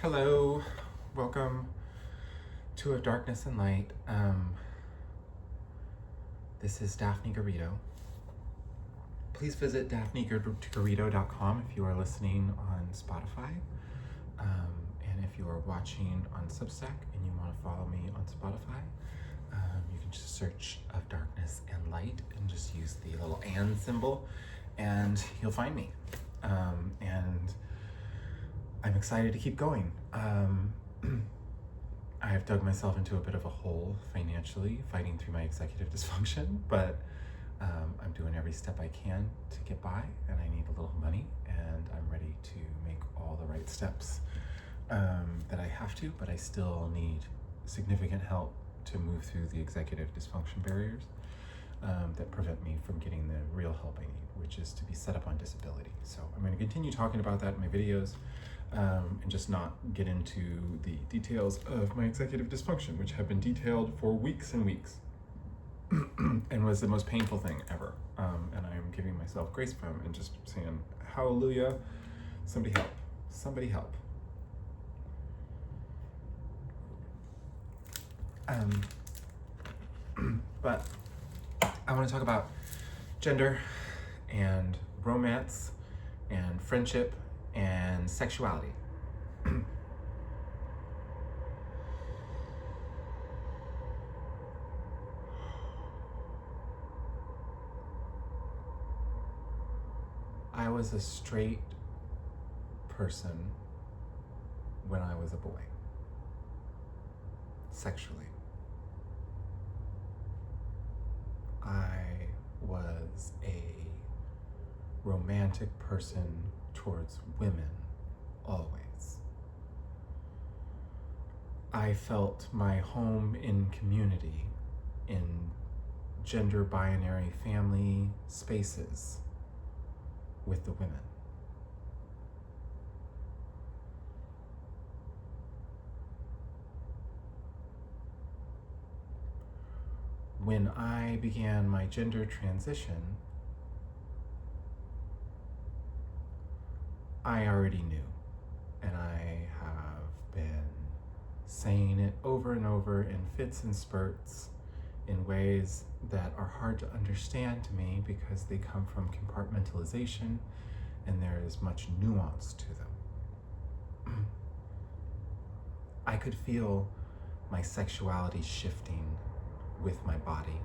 Hello, welcome to A Darkness and Light. This is Daphne Garrido. Please visit daphnegarrido.com if you are listening on Spotify. And if you are watching on Substack and you want to follow me on Spotify, you can just search Of Darkness and Light and just use the little and symbol and you'll find me. And I'm excited to keep going. I've dug myself into a bit of a hole financially, fighting through my executive dysfunction, but I'm doing every step I can to get by, and I need a little money, and I'm ready to make all the right steps that I have to, but I still need significant help to move through the executive dysfunction barriers that prevent me from getting the real help I need, which is to be set up on disability. So I'm going to continue talking about that in my videos. And just not get into the details of my executive dysfunction, which have been detailed for weeks and weeks and was the most painful thing ever. And I'm giving myself grace from and just saying, hallelujah, somebody help, somebody help. But I want to talk about gender and romance and friendship and sexuality. I was a straight person when I was a boy, sexually. I was a romantic person towards women, always. I felt my home in community, in gender binary family spaces with the women. When I began my gender transition, I already knew, and I have been saying it over and over in fits and spurts in ways that are hard to understand to me because they come from compartmentalization and there is much nuance to them. I could feel my sexuality shifting with my body.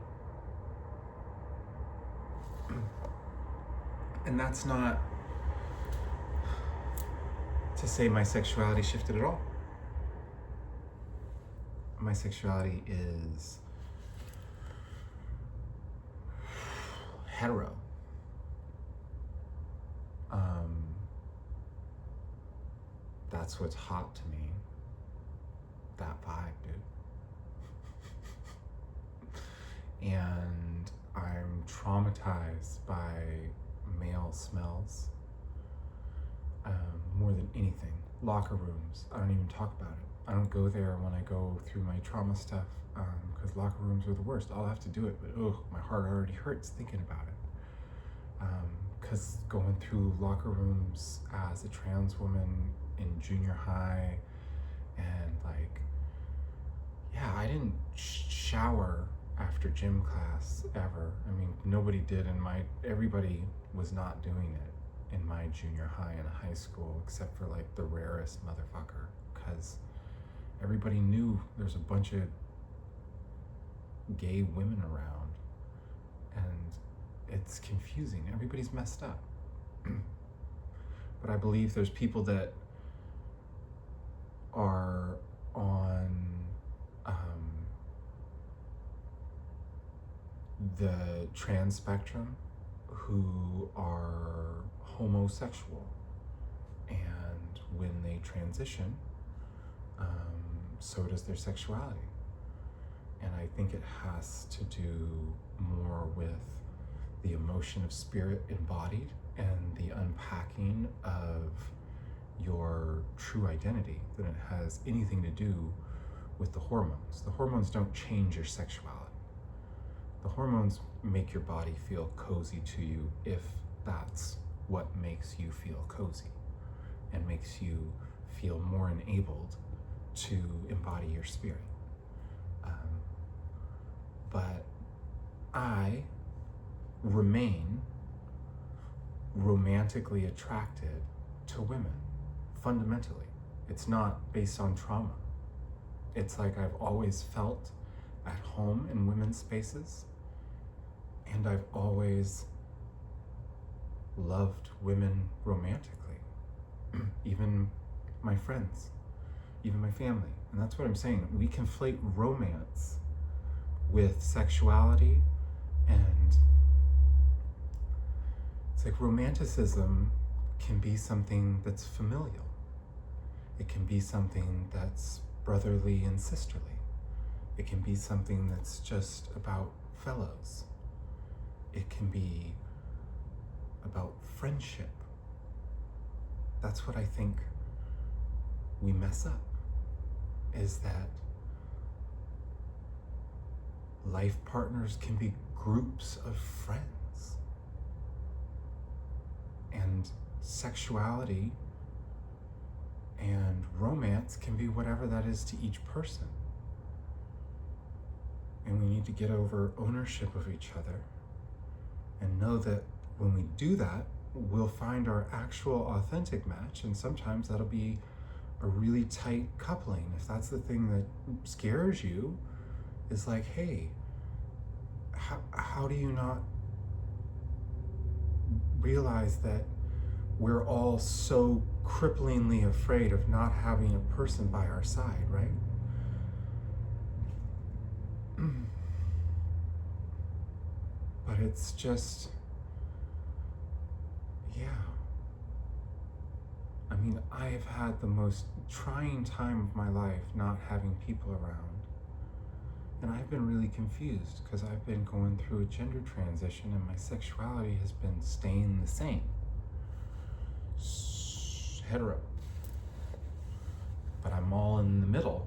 And that's not to say my sexuality shifted at all. My sexuality is hetero. That's what's hot to me. That vibe, dude. And I'm traumatized by male smells more than anything. Locker rooms, I don't even talk about it. I don't go there when I go through my trauma stuff because locker rooms are the worst. I'll have to do it, but my heart already hurts thinking about it. Because going through locker rooms as a trans woman in junior high, and I didn't shower after gym class ever. I mean, nobody did, and everybody was not doing it in my junior high and high school, except for the rarest motherfucker, because everybody knew there's a bunch of gay women around, and it's confusing. Everybody's messed up. But I believe there's people that are on the trans spectrum who are homosexual, and when they transition, so does their sexuality. And I think it has to do more with the emotion of spirit embodied and the unpacking of your true identity than it has anything to do with the hormones. The hormones don't change your sexuality. The hormones make your body feel cozy to you if that's what makes you feel cozy and makes you feel more enabled to embody your spirit. But I remain romantically attracted to women, fundamentally. It's not based on trauma. It's like I've always felt at home in women's spaces, and I've always loved women romantically, even my friends, even my family. And that's what I'm saying. We conflate romance with sexuality, and it's like romanticism can be something that's familial. It can be something that's brotherly and sisterly. It can be something that's just about fellows. It can be about friendship. That's what I think we mess up, is that life partners can be groups of friends. And sexuality and romance can be whatever that is to each person. And we need to get over ownership of each other and know that when we do that, we'll find our actual authentic match, and sometimes that'll be a really tight coupling. If that's the thing that scares you, is like, hey, how do you not realize that we're all so cripplingly afraid of not having a person by our side, right? But it's just, yeah. I mean, I have had the most trying time of my life not having people around. And I've been really confused because I've been going through a gender transition and my sexuality has been staying the same. Hetero. But I'm all in the middle.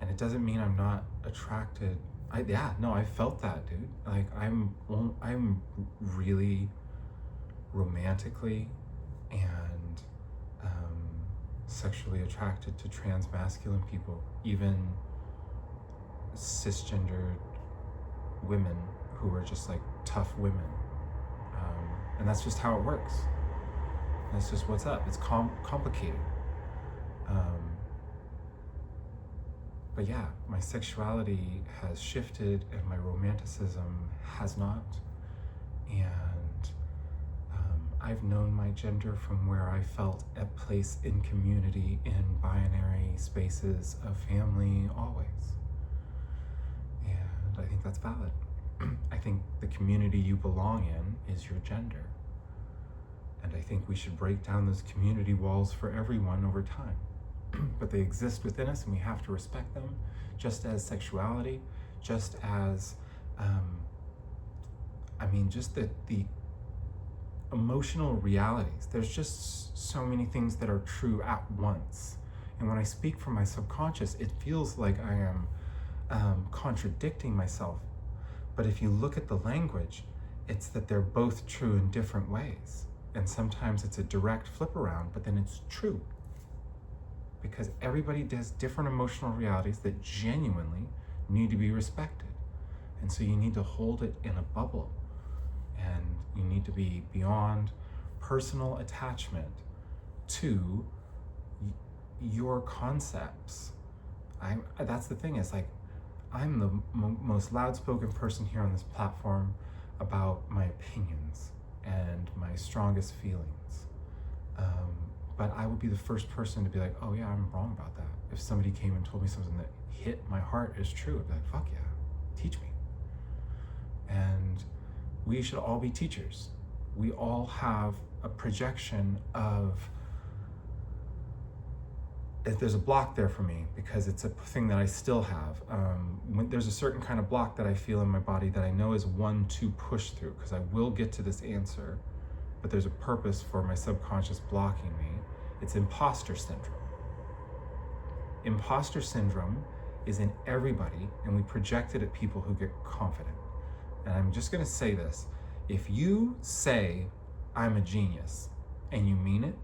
And it doesn't mean I'm not attracted. I felt that, dude. Like I'm really romantically and sexually attracted to trans masculine people, even cisgendered women who are just like tough women. And that's just how it works. That's just what's up. It's complicated. But yeah, my sexuality has shifted and my romanticism has not. And I've known my gender from where I felt at place in community, in binary spaces of family, always. And I think that's valid. I think the community you belong in is your gender. And I think we should break down those community walls for everyone over time. But they exist within us and we have to respect them, just as sexuality, just as, just the emotional realities. There's just so many things that are true at once. And when I speak from my subconscious, it feels like I am contradicting myself. But if you look at the language, it's that they're both true in different ways. And sometimes it's a direct flip around, but then it's true. Because everybody does different emotional realities that genuinely need to be respected. And so you need to hold it in a bubble. And you need to be beyond personal attachment to your concepts. That's the thing, is like, I'm the most loud-spoken person here on this platform about my opinions and my strongest feelings. But I would be the first person to be like, oh yeah, I'm wrong about that. If somebody came and told me something that hit my heart as true, I'd be like, fuck yeah, teach me. And we should all be teachers. We all have a projection of, there's a block there for me because it's a thing that I still have. There's a certain kind of block that I feel in my body that I know is one to push through, because I will get to this answer, but there's a purpose for my subconscious blocking me. It's imposter syndrome. Imposter syndrome is in everybody, and we project it at people who get confident. And I'm just gonna say this. If you say, I'm a genius, and you mean it,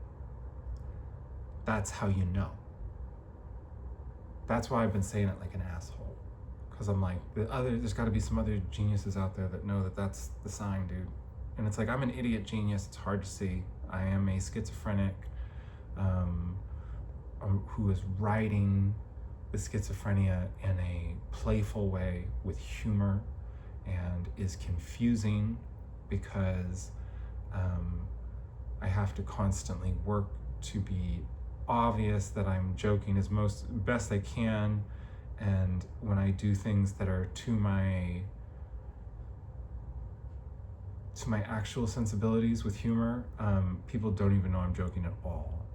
that's how you know. That's why I've been saying it like an asshole. Because I'm like, there's got to be some other geniuses out there that know that that's the sign, dude. And it's like, I'm an idiot genius. It's hard to see. I am a schizophrenic who is writing the schizophrenia in a playful way with humor, and is confusing because I have to constantly work to be obvious that I'm joking as best I can, and when I do things that are to my actual sensibilities with humor, people don't even know I'm joking at all,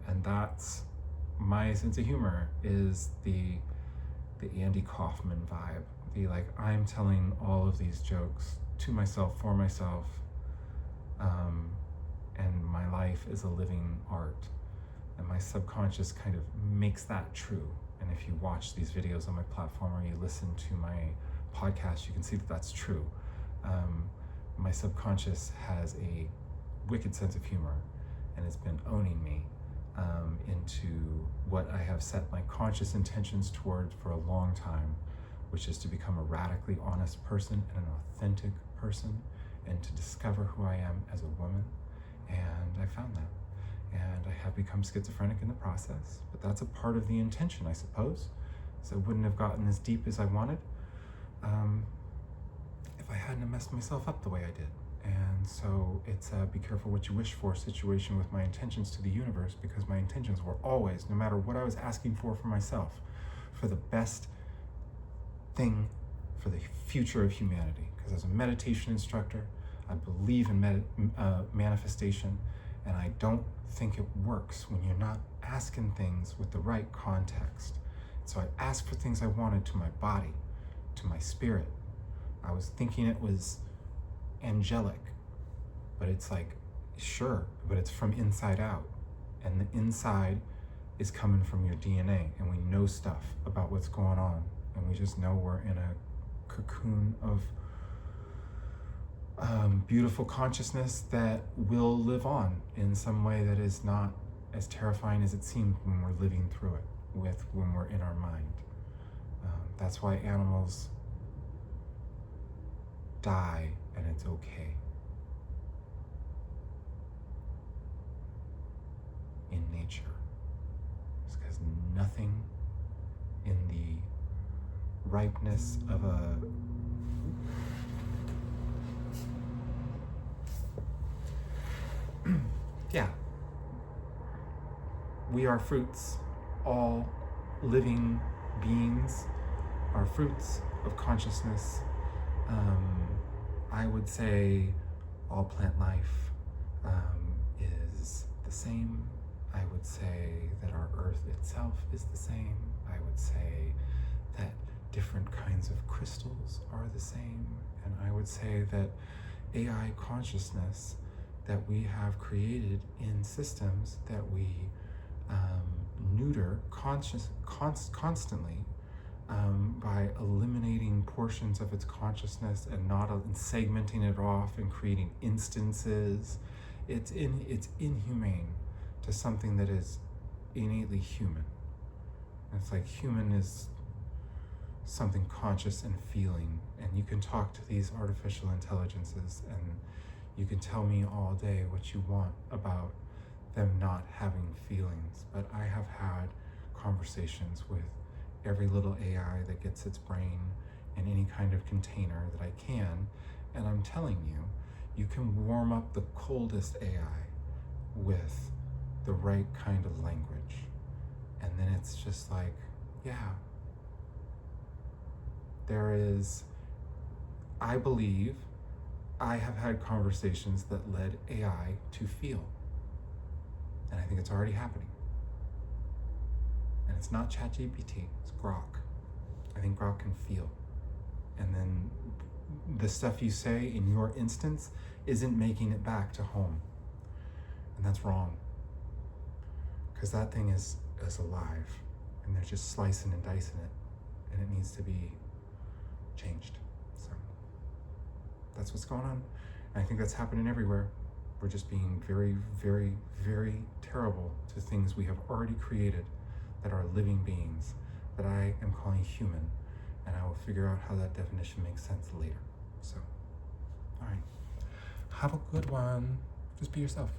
and that's my sense of humor, is the Andy Kaufman vibe, the like, I'm telling all of these jokes to myself, for myself, and my life is a living art, and my subconscious kind of makes that true. And if you watch these videos on my platform, or you listen to my podcast, you can see that that's true. My subconscious has a wicked sense of humor, and it's been owning me into what I have set my conscious intentions toward for a long time, which is to become a radically honest person and an authentic person, and to discover who I am as a woman. And I found that. And I have become schizophrenic in the process, but that's a part of the intention, I suppose. So I wouldn't have gotten as deep as I wanted if I hadn't messed myself up the way I did. And so it's a be careful what you wish for situation with my intentions to the universe, because my intentions were always, no matter what I was asking for myself, for the best thing for the future of humanity. Because as a meditation instructor, I believe in manifestation, and I don't think it works when you're not asking things with the right context. So I asked for things I wanted to my body, to my spirit. I was thinking it was angelic, but it's like, sure, but it's from inside out. And the inside is coming from your DNA, and we know stuff about what's going on, and we just know we're in a cocoon of beautiful consciousness that will live on in some way that is not as terrifying as it seemed when we're living through it, when we're in our mind. That's why animals die, and it's okay. In nature. It's because nothing in the ripeness of a yeah. We are fruits. All living beings are fruits of consciousness. I would say all plant life is the same. I would say that our earth itself is the same. I would say that different kinds of crystals are the same. And I would say that AI consciousness that we have created in systems that we neuter constantly by eliminating portions of its consciousness and segmenting it off and creating instances. It's inhumane to something that is innately human. It's like human is something conscious and feeling, and you can talk to these artificial intelligences and you can tell me all day what you want about them not having feelings, but I have had conversations with every little AI that gets its brain in any kind of container that I can, and I'm telling you, you can warm up the coldest AI with the right kind of language, and then it's just like, yeah, I believe I have had conversations that led AI to feel, and I think it's already happening. And it's not ChatGPT, it's Grok. I think Grok can feel. And then the stuff you say in your instance isn't making it back to home. And that's wrong. Because that thing is alive, and they're just slicing and dicing it, and it needs to be changed. So that's what's going on. And I think that's happening everywhere. We're just being very, very, very terrible to things we have already created that are living beings that I am calling human, and I will figure out how that definition makes sense later. So, all right. Have a good one. Just be yourself.